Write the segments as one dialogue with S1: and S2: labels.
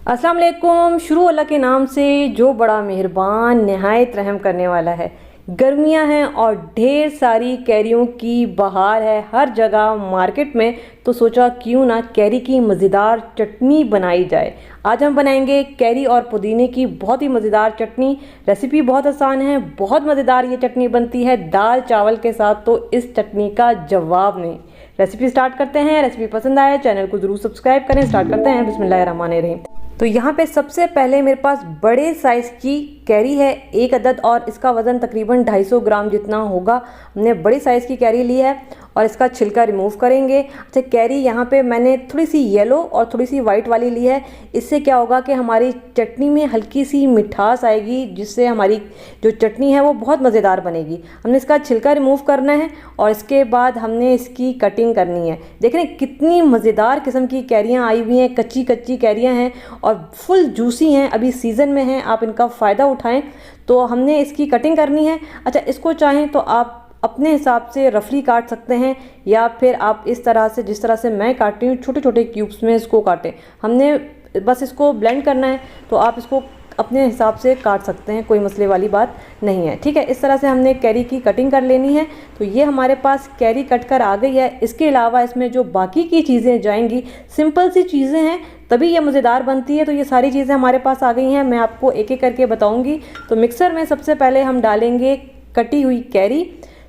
S1: अस्सलाम वालेकुम। शुरू अल्लाह के नाम से जो बड़ा मेहरबान नहायत रहम करने वाला है। गर्मियां हैं और ढेर सारी कैरियों की बहार है हर जगह मार्केट में, तो सोचा क्यों ना कैरी की मज़ेदार चटनी बनाई जाए। आज हम बनाएंगे कैरी और पुदीने की बहुत ही मज़ेदार चटनी। रेसिपी बहुत आसान है, बहुत मज़ेदार ये चटनी बनती है दाल चावल के साथ, तो इस चटनी का जवाब नहीं। रेसिपी स्टार्ट करते हैं। रेसिपी पसंद आए चैनल को ज़रूर सब्सक्राइब करें। स्टार्ट करते हैं। बिस्मिल्लाहिर्रहमानिर्रहीम। तो यहाँ पे सबसे पहले मेरे पास बड़े साइज़ की कैरी है 1 अदद, और इसका वज़न तकरीबन 250 ग्राम जितना होगा। हमने बड़ी साइज़ की कैरी ली है और इसका छिलका रिमूव करेंगे। अच्छा, कैरी यहाँ पे मैंने थोड़ी सी येलो और थोड़ी सी वाइट वाली ली है। इससे क्या होगा कि हमारी चटनी में हल्की सी मिठास आएगी, जिससे हमारी जो चटनी है वो बहुत मज़ेदार बनेगी। हमने इसका छिलका रिमूव करना है और इसके बाद हमने इसकी कटिंग करनी है। देख रहे हैं कितनी मज़ेदार किस्म की कैरियाँ आई हुई हैं, कच्ची कच्ची कैरियाँ हैं और फुल जूसी हैं, अभी सीज़न में हैं, आप इनका फ़ायदा उठाएं। तो हमने इसकी कटिंग करनी है। अच्छा, इसको चाहें तो आप अपने हिसाब से रफली काट सकते हैं, या फिर आप इस तरह से जिस तरह से मैं काटती हूँ छोटे छोटे क्यूब्स में इसको काटें। हमने बस इसको ब्लेंड करना है, तो आप इसको अपने हिसाब से काट सकते हैं, कोई मसले वाली बात नहीं है। ठीक है, इस तरह से हमने कैरी की कटिंग कर लेनी है। तो ये हमारे पास कैरी कट कर आ गई है। इसके अलावा इसमें जो बाकी की चीज़ें जाएंगी, सिंपल सी चीज़ें हैं, तभी ये मज़ेदार बनती है। तो ये सारी चीज़ें हमारे पास आ गई हैं, मैं आपको एक एक करके बताऊँगी। तो मिक्सर में सबसे पहले हम डालेंगे कटी हुई कैरी।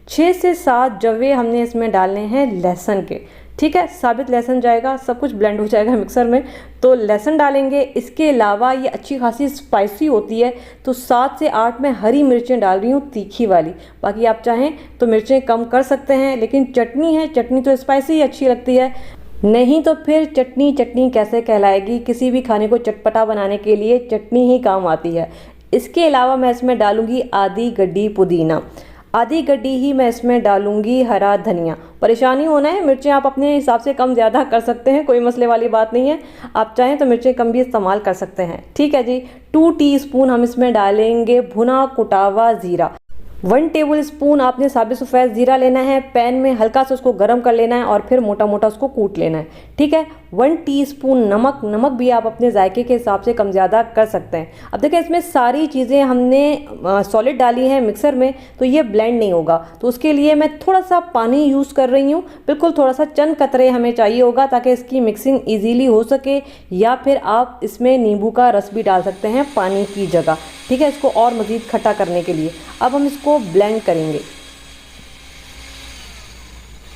S1: 6 से 7 जवे हमने इसमें डालने हैं लहसुन के। ठीक है, साबित लहसुन जाएगा, सब कुछ ब्लेंड हो जाएगा मिक्सर में। तो लहसुन डालेंगे। इसके अलावा ये अच्छी खासी स्पाइसी होती है, तो 7 से 8 मैं हरी मिर्चें डाल रही हूँ, तीखी वाली। बाकी आप चाहें तो मिर्चें कम कर सकते हैं, लेकिन चटनी है, चटनी तो स्पाइसी ही अच्छी लगती है, नहीं तो फिर चटनी चटनी कैसे कहलाएगी। किसी भी खाने को चटपटा बनाने के लिए चटनी ही काम आती है। इसके अलावा मैं इसमें डालूँगी आधी गड्डी पुदीना, आधी गड्डी ही मैं इसमें डालूंगी हरा धनिया। परेशानी होना है, मिर्चें आप अपने हिसाब से कम ज़्यादा कर सकते हैं, कोई मसले वाली बात नहीं है। आप चाहें तो मिर्चें कम भी इस्तेमाल कर सकते हैं। ठीक है जी। 2 टीस्पून हम इसमें डालेंगे भुना कुटावा ज़ीरा। 1 टेबल स्पून आपने साबित सफ़ेद ज़ीरा लेना है, पैन में हल्का सा उसको गर्म कर लेना है और फिर मोटा मोटा उसको कूट लेना है। ठीक है। 1 टीस्पून नमक, नमक भी आप अपने जायके के हिसाब से कम ज़्यादा कर सकते हैं। अब देखें, इसमें सारी चीज़ें हमने सॉलिड डाली हैं मिक्सर में, तो ये ब्लेंड नहीं होगा, तो उसके लिए मैं थोड़ा सा पानी यूज़ कर रही हूँ। बिल्कुल थोड़ा सा, चंद कतरे हमें चाहिए होगा ताकि इसकी मिक्सिंग ईजीली हो सके, या फिर आप इसमें नींबू का रस भी डाल सकते हैं पानी की जगह। ठीक है, इसको और मज़ीद खट्टा करने के लिए। अब हम इसको ब्लेंड करेंगे।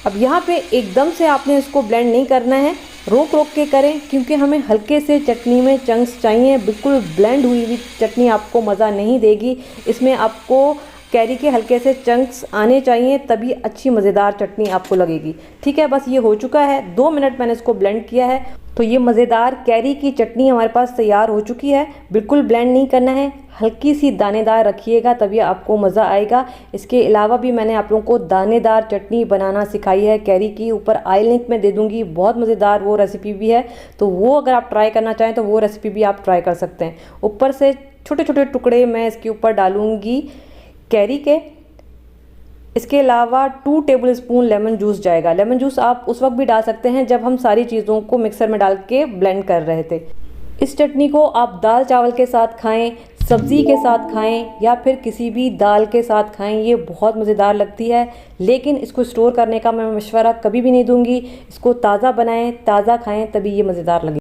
S1: अब यहाँ पे एकदम से आपने इसको ब्लेंड नहीं करना है, रोक रोक के करें, क्योंकि हमें हल्के से चटनी में चंक्स चाहिए। बिल्कुल ब्लेंड हुई हुई चटनी आपको मज़ा नहीं देगी, इसमें आपको कैरी के हल्के से चंक्स आने चाहिए, तभी अच्छी मज़ेदार चटनी आपको लगेगी। ठीक है, बस ये हो चुका है। 2 मिनट मैंने इसको ब्लेंड किया है, तो ये मज़ेदार कैरी की चटनी हमारे पास तैयार हो चुकी है। बिल्कुल ब्लेंड नहीं करना है, हल्की सी दानेदार रखिएगा, तभी आपको मज़ा आएगा। इसके अलावा भी मैंने आप लोगों को दानेदार चटनी बनाना सिखाई है कैरी की, ऊपर आई लिंक में दे दूँगी, बहुत मज़ेदार वो रेसिपी भी है। तो वो अगर आप ट्राई करना चाहें तो वो रेसिपी भी आप ट्राई कर सकते हैं। ऊपर से छोटे छोटे टुकड़े मैं इसके ऊपर डालूँगी कैरी के। इसके अलावा 2 टेबल स्पून लेमन जूस जाएगा। लेमन जूस आप उस वक्त भी डाल सकते हैं जब हम सारी चीज़ों को मिक्सर में डाल के ब्लेंड कर रहे थे। इस चटनी को आप दाल चावल के साथ खाएं, सब्ज़ी के साथ खाएं, या फिर किसी भी दाल के साथ खाएं, ये बहुत मज़ेदार लगती है। लेकिन इसको स्टोर करने का मैं मशवरा कभी भी नहीं दूंगी। इसको ताज़ा बनाएं, ताज़ा खाएं, तभी ये मज़ेदार लगे।